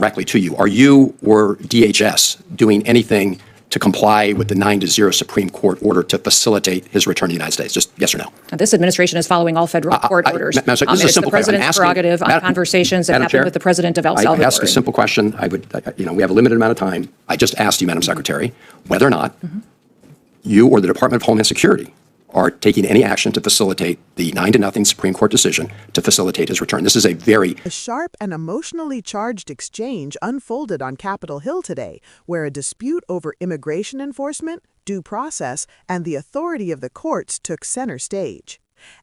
directly to you. Are you or DHS doing anything to comply with the 9-0 Supreme Court order to facilitate his return to the United States? Just yes or no. Now, this administration is following all federal court orders. Madam Secretary, this is a It's the simple question. president's prerogative on conversations that happen with the president of El Salvador. I ask a simple question. We have a limited amount of time. I just asked you, Madam Secretary, whether or not you or the Department of Homeland Security are taking any action to facilitate the 9-0 Supreme Court decision to facilitate his return. This is a sharp and emotionally charged exchange unfolded on Capitol Hill today, where a dispute over immigration enforcement, due process, and the authority of the courts took center stage.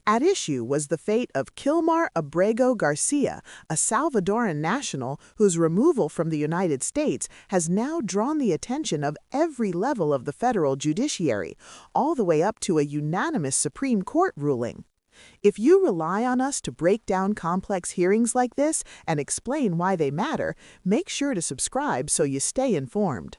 At issue was the fate of Kilmar Abrego Garcia, a Salvadoran national whose removal from the United States has now drawn the attention of every level of the federal judiciary, all the way up to a unanimous Supreme Court ruling. If you rely on us to break down complex hearings like this and explain why they matter, make sure to subscribe so you stay informed.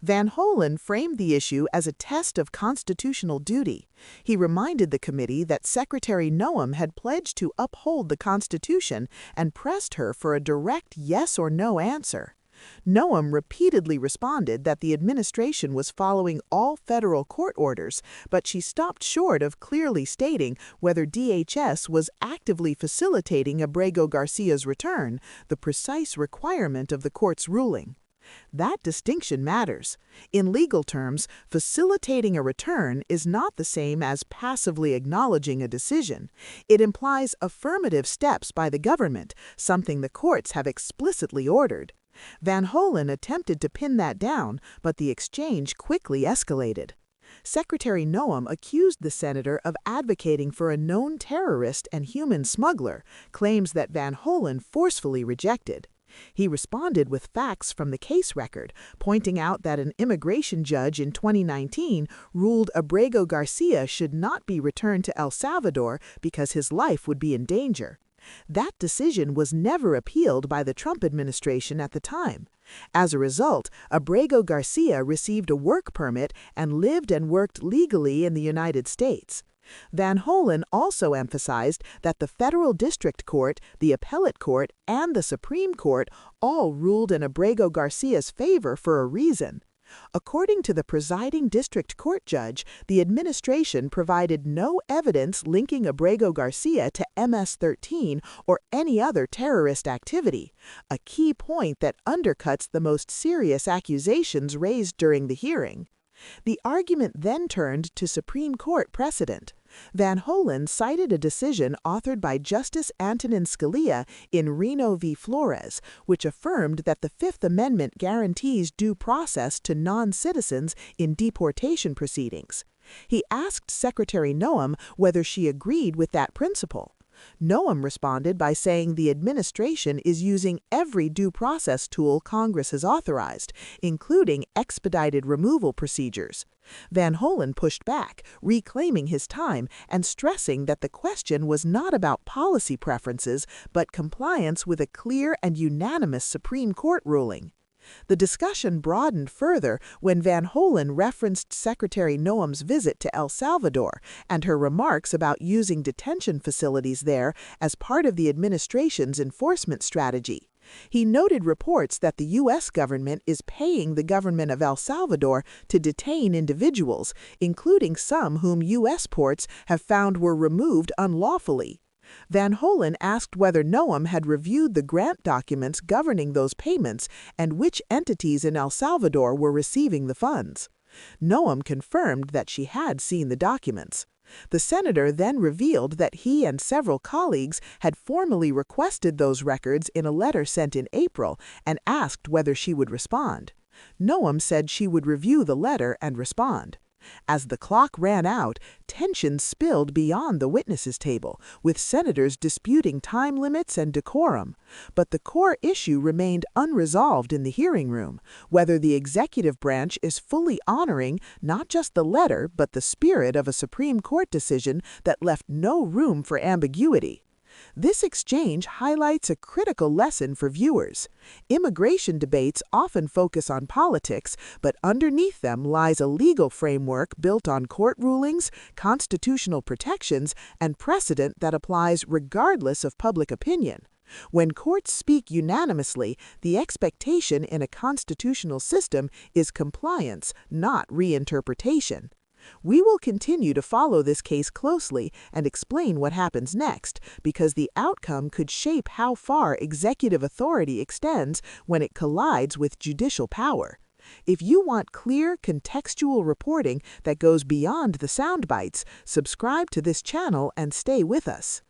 Van Hollen framed the issue as a test of constitutional duty. He reminded the committee that Secretary Noem had pledged to uphold the Constitution and pressed her for a direct yes or no answer. Noem repeatedly responded that the administration was following all federal court orders, but she stopped short of clearly stating whether DHS was actively facilitating Abrego Garcia's return, the precise requirement of the court's ruling. That distinction matters. In legal terms, facilitating a return is not the same as passively acknowledging a decision. It implies affirmative steps by the government, something the courts have explicitly ordered. Van Hollen attempted to pin that down, but the exchange quickly escalated. Secretary Noem accused the senator of advocating for a known terrorist and human smuggler, claims that Van Hollen forcefully rejected. He responded with facts from the case record, pointing out that an immigration judge in 2019 ruled Abrego Garcia should not be returned to El Salvador because his life would be in danger. That decision was never appealed by the Trump administration at the time. As a result, Abrego Garcia received a work permit and lived and worked legally in the United States. Van Hollen also emphasized that the federal district court, the appellate court, and the Supreme Court all ruled in Abrego Garcia's favor for a reason. According to the presiding district court judge, the administration provided no evidence linking Abrego Garcia to MS-13 or any other terrorist activity, a key point that undercuts the most serious accusations raised during the hearing. The argument then turned to Supreme Court precedent. Van Hollen cited a decision authored by Justice Antonin Scalia in Reno v. Flores, which affirmed that the Fifth Amendment guarantees due process to non-citizens in deportation proceedings. He asked Secretary Noem whether she agreed with that principle. Noem responded by saying the administration is using every due process tool Congress has authorized, including expedited removal procedures. Van Hollen pushed back, reclaiming his time and stressing that the question was not about policy preferences, but compliance with a clear and unanimous Supreme Court ruling. The discussion broadened further when Van Hollen referenced Secretary Noem's visit to El Salvador and her remarks about using detention facilities there as part of the administration's enforcement strategy. He noted reports that the U.S. government is paying the government of El Salvador to detain individuals, including some whom U.S. ports have found were removed unlawfully. Van Hollen asked whether Noem had reviewed the grant documents governing those payments and which entities in El Salvador were receiving the funds. Noem confirmed that she had seen the documents. The senator then revealed that he and several colleagues had formally requested those records in a letter sent in April and asked whether she would respond. Noem said she would review the letter and respond. As the clock ran out, tension spilled beyond the witnesses' table, with senators disputing time limits and decorum. But the core issue remained unresolved in the hearing room, whether the executive branch is fully honoring not just the letter but the spirit of a Supreme Court decision that left no room for ambiguity. This exchange highlights a critical lesson for viewers. Immigration debates often focus on politics, but underneath them lies a legal framework built on court rulings, constitutional protections, and precedent that applies regardless of public opinion. When courts speak unanimously, the expectation in a constitutional system is compliance, not reinterpretation. We will continue to follow this case closely and explain what happens next, because the outcome could shape how far executive authority extends when it collides with judicial power. If you want clear, contextual reporting that goes beyond the sound bites, subscribe to this channel and stay with us.